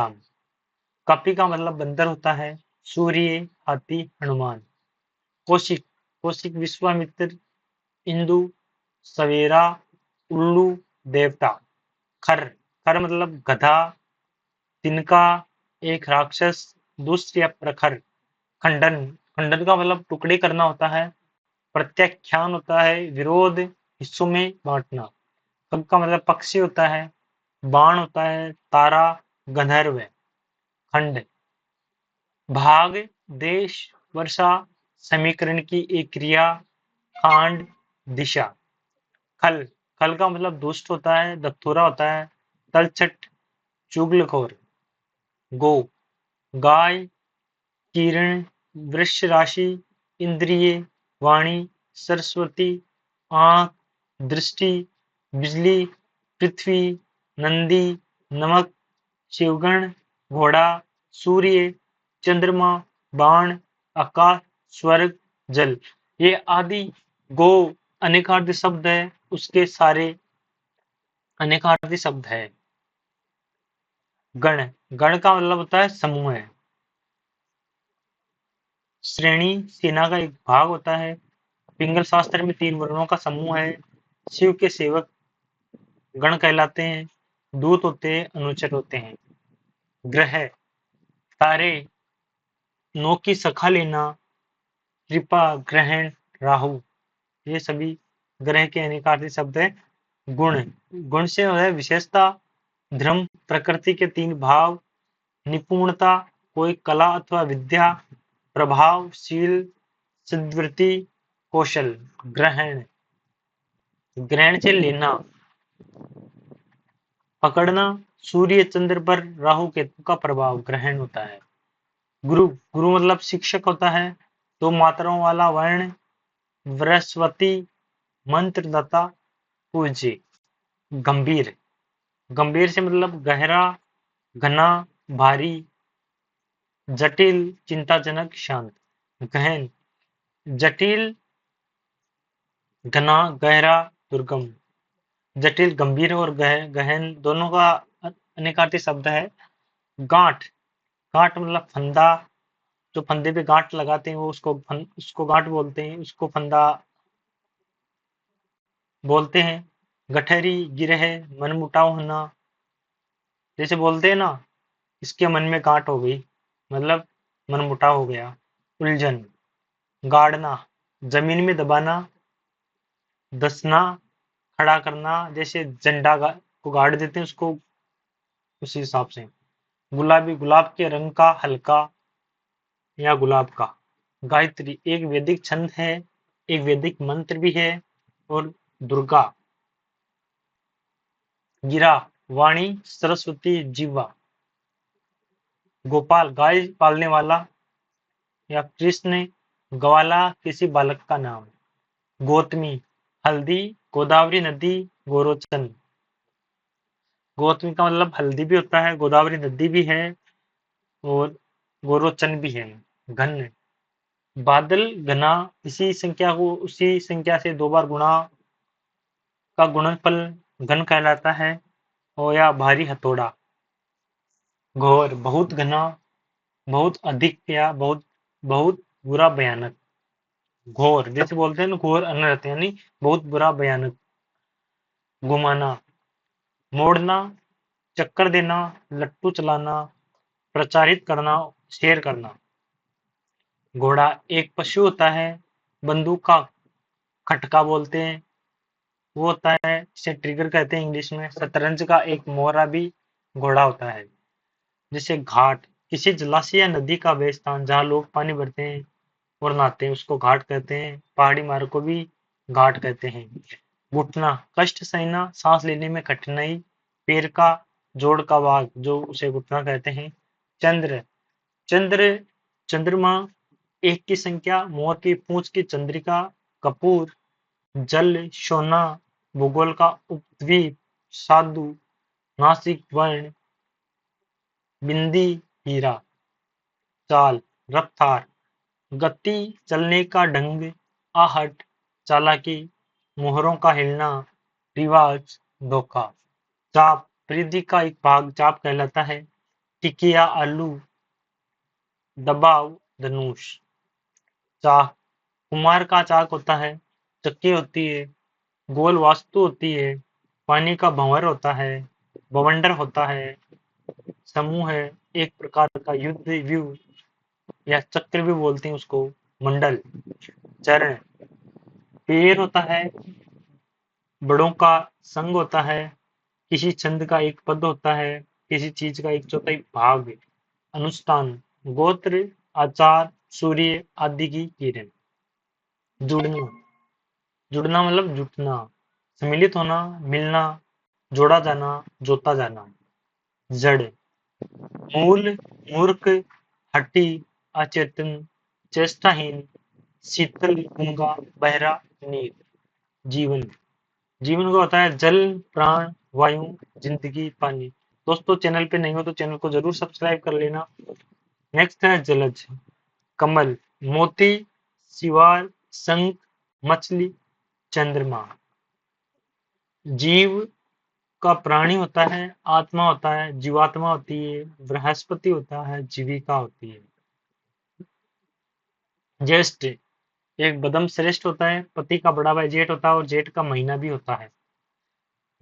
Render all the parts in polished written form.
राम। कपि का मतलब बंदर होता है। सूर्य, हाथी, हनुमान। कौशिक, कौशिक विश्वामित्र, इंदु, सवेरा, उल्लू, देवता। खर, खर मतलब गधा, तिनका, एक राक्षस, दुष्ट या प्रखर। खंडन, खंडन का मतलब टुकड़े करना होता है। प्रत्याख्यान होता है विरोध, हिस्सों में बांटना। खग का मतलब पक्षी होता है। बाण होता है, तारा, गंधर्व। खंड, भाग, देश, वर्षा, समीकरण की एक क्रिया। खांड, दिशा। खल, खल का मतलब दुष्ट होता है, दत्तुरा होता है। तलछट, चुगलखोर। गो, गाय, किरण, वृक्ष राशि, इंद्रिय, वाणी, सरस्वती, आंख, दृष्टि, बिजली, पृथ्वी, नंदी, नमक, शिवगण, घोड़ा, सूर्य, चंद्रमा, बाण, आकाश, स्वर्ग, जल। ये आदि गो अनेकार्थी शब्द है, उसके सारे अनेकार्थी शब्द है। गण, गण का मतलब होता है समूह है। श्रेणी, सेना का एक भाग होता है। पिंगल शास्त्र में 3 वर्णों का समूह है। शिव के सेवक गण कहलाते हैं। दूत होते हैं, अनुचर होते हैं। ग्रह, तारे, नौ की सखा लेना, कृपा, ग्रहण, राहु। ये सभी ग्रह के अनेकार्थी शब्द है। गुण, गुण से है विशेषता, धर्म, प्रकृति के 3 भाव, निपुणता, कोई कला अथवा विद्या, प्रभाव, शील, सिद्धवृत्ति, कौशल। ग्रहण, ग्रहण से लेना, पकड़ना। सूर्य चंद्र पर राहु केतु का प्रभाव ग्रहण होता है। गुरु, गुरु मतलब शिक्षक होता है। 2 मात्राओं वाला वर्ण। बृहस्पति, मंत्रदाता, पूज्य। गंभीर, गंभीर से मतलब गहरा, घना, भारी। जटिल, चिंताजनक, शांत। गहन, जटिल, घना, गहरा, दुर्गम। जटिल, गंभीर और गहन दोनों का अनेकार्थी शब्द है। गांठ, गांठ मतलब फंदा। जो फंदे पे गांठ लगाते हैं वो उसको गांठ बोलते हैं, उसको फंदा बोलते हैं। गठरी, गिरह, मनमुटाव होना। जैसे बोलते हैं ना, इसके मन में गांठ हो गई, मतलब मनमुटाव हो गया। उलझन, गाड़ना, जमीन में दबाना, दसना, खड़ा करना। जैसे झंडा को गाड़ देते हैं उसको, उसी हिसाब से। गुलाबी, गुलाब के रंग का हल्का या गुलाब का। गायत्री एक वैदिक छंद है, एक वैदिक मंत्र भी है। और दुर्गा, गिरा, वाणी, सरस्वती, जीवा। गोपाल गाय पालने वाला या कृष्ण, ग्वाला किसी बालक का नाम। गौतमी, हल्दी, गोदावरी नदी, गोरोचन। गौतमी का मतलब हल्दी भी होता है, गोदावरी नदी भी है और गोरोचन भी है। घन, बादल, घना, इसी संख्या को उसी संख्या से 2 बार गुणा का गुणनफल घन कहलाता है। और या भारी हथौड़ा। घोर, बहुत घना, बहुत अधिक या बहुत बहुत बुरा, भयानक। घोर जैसे बोलते हैं ना, घोर अनर्थ यानी बहुत बुरा, भयानक। घुमाना, मोड़ना, चक्कर देना, लट्टू चलाना, प्रचारित करना, शेयर करना। घोड़ा एक पशु होता है। बंदूक का खटका बोलते हैं, वो होता है, इसे ट्रिगर कहते हैं इंग्लिश में। शतरंज का एक मोहरा भी घोड़ा होता है। जैसे घाट, किसी जलाशय या नदी का वे स्थान जहाँ लोग पानी भरते हैं और नहाते हैं, उसको घाट कहते हैं। पहाड़ी मार्ग को भी घाट कहते हैं। घुटना, कष्ट सहना, सांस लेने में कठिनाई। पैर का जोड़ का भाग जो उसे घुटना कहते हैं। चंद्र, चंद्र, चंद्रमा, एक की संख्या, मोर की पूंछ की चंद्रिका। कपूर, जल, सोना, भूगोल का उपद्वीप। साधु, नासिक वर्ण, बिंदी, हीरा। चाल, रफ्तार, गति, चलने का ढंग। आहट, चालाकी, मोहरों का हिलना। रिवाज, धोखा। चाप, परिधि का एक भाग चाप कहलाता है। टिकिया आलू, दबाव धनुष। चाक, कुम्हार का चाक होता है, चक्की होती है, गोल वास्तु होती है, पानी का भंवर होता है, बवंडर होता है, समूह है, एक प्रकार का युद्ध व्यू या चक्र भी बोलते हैं उसको, मंडल। चरण, पेड़ होता है, बड़ों का संग होता है, किसी छंद का एक पद होता है, किसी चीज का एक चौथाई भाग। अनुष्ठान, गोत्र, आचार, सूर्य आदि की किरण। जुड़ना, जुड़ना मतलब जुटना, सम्मिलित होना, मिलना, जोड़ा जाना, जोता जाना। जड़, मूल, मूर्ख, हट्टी, अचेतन, चेष्टाहीन, शीतल, गूंगा, बहरा, नीर। जीवन, जीवन का होता है जल, प्राण, वायु, जिंदगी, पानी। दोस्तों चैनल पे नहीं हो तो चैनल को जरूर सब्सक्राइब कर लेना। नेक्स्ट है जलज, कमल, मोती, सिवार, शंख, मछली, चंद्रमा। जीव का प्राणी होता है, आत्मा होता है, जीवात्मा होती है, बृहस्पति होता है, जीविका होती है। ज्येष्ठ, एक बदम श्रेष्ठ होता है, पति का बड़ा भाई जेठ होता है और जेठ का महीना भी होता है।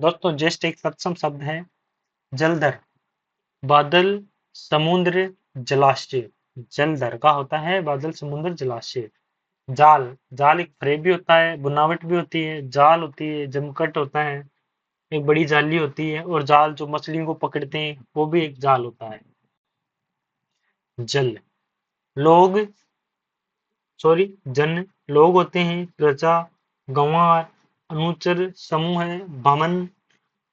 दोस्तों ज्येष्ठ एक तत्सम शब्द है। जलधर, बादल, समुद्र, जलाशय। जलधर का होता है बादल, समुद्र, जलाशय। जाल, जाल एक फ्रेम भी होता है, बुनावट भी होती है, जाल होती है, जमकट होता है, एक बड़ी जाली होती है, और जाल जो मछलियों को पकड़ते हैं वो भी एक जाल होता है। जल, लोग, सॉरी जन, लोग होते हैं, प्रजा, गंवार, अनुचर, समूह है, भमन,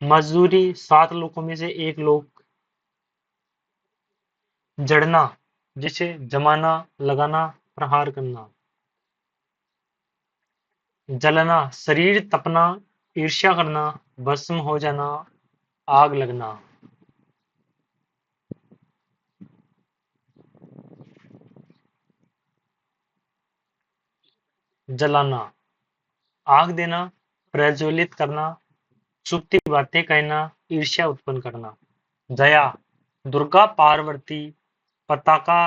मजदूरी, 7 लोगों में से एक लोग। जड़ना, जिसे जमाना, लगाना, प्रहार करना। जलना, शरीर तपना, ईर्ष्या करना, भस्म हो जाना, आग लगना। जलाना, आग देना, प्रज्वलित करना, छुपती बातें कहना, ईर्ष्या उत्पन्न करना। जया, दुर्गा पार्वती, पताका,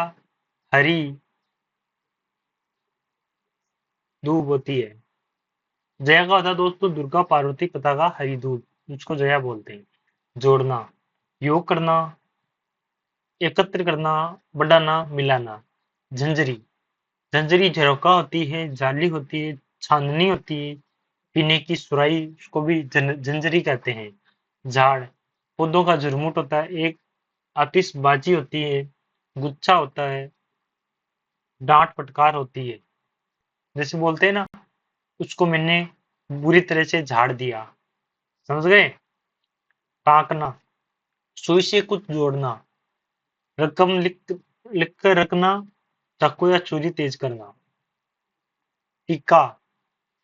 हरी धूप होती है। जया का होता है दोस्तों दुर्गा पार्वती पताका हरी धूप, उसको जया बोलते हैं। जोड़ना, योग करना, एकत्र करना, बढ़ाना, मिलाना। झंझरी, झंझरी झरोका होती है, जाली होती है, छाननी होती है, पीने की सुराही, उसको भी झंझरी कहते हैं। झाड़, पौधों का झुरमुट होता है, एक आतिशबाजी होती है, गुच्छा होता है, डांट फटकार होती है। जैसे बोलते हैं ना, उसको मैंने बुरी तरह से झाड़ दिया, समझ गए। टाँकना, सुई से कुछ जोड़ना, रकम लिख कर रखना, चाकू या छुरी तेज करना। टीका,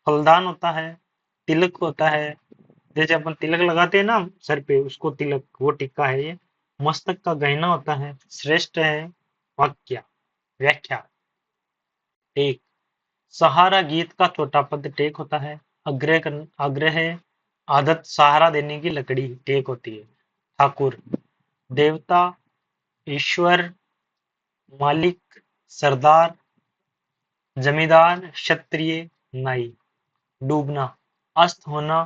फलदान होता है, तिलक होता है, जैसे अपन तिलक लगाते हैं ना सर पे, उसको तिलक, वो टिक्का है ये। मस्तक का गहना होता है, श्रेष्ठ है, वाक्य, व्याख्या। टेक, सहारा गीत का छोटा पद टेक होता है, आग्रह है, आदत सहारा देने की लकड़ी टेक होती है। ठाकुर, देवता, ईश्वर, मालिक, सरदार, जमींदार, क्षत्रिय, नाई। डूबना, अस्त होना,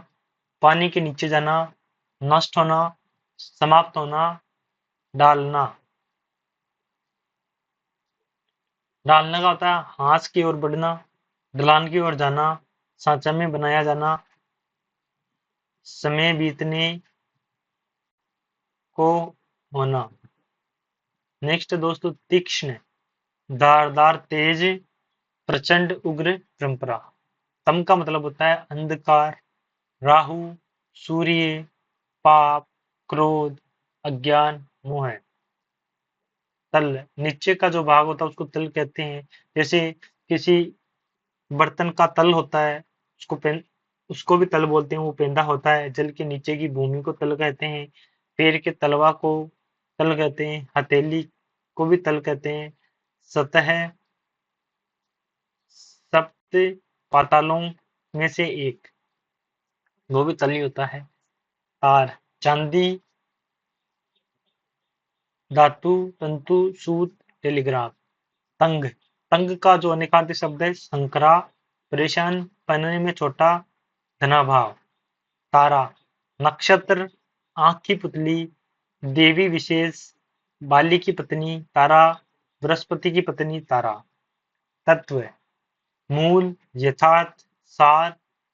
पानी के नीचे जाना, नष्ट होना, समाप्त होना। डालना, डालने का होता है हाथ की ओर बढ़ना, ढलान की ओर जाना, सांचा में बनाया जाना, समय बीतने को होना। नेक्स्ट दोस्तों तीक्ष्ण, धारदार, तेज, प्रचंड, उग्र, परंपरा। तम का मतलब होता है अंधकार, राहु, सूर्य, पाप, क्रोध, अज्ञान, मोह। तल, नीचे का जो भाग होता है उसको तल कहते हैं। जैसे किसी बर्तन का तल होता है, उसको भी तल बोलते हैं, वो पेंदा होता है। जल के नीचे की भूमि को तल कहते हैं। पैर के तलवा को तल कहते हैं। हथेली को भी तल कहते हैं। सतह, सप्त पातालों में से एक, वो भी तल ही होता है। तार, चांदी, धातु, तंतु, सूत, टेलीग्राफ। तंग, तंग का जो अनेकांती शब्द है संकरा, परेशान, पहनने में छोटा, धनाभाव। तारा, नक्षत्र, आंख की पुतली, देवी विशेष, बाली की पत्नी, तारा, बृहस्पति की पत्नी, तारा। तत्व, मूल, यथार्थ, सार,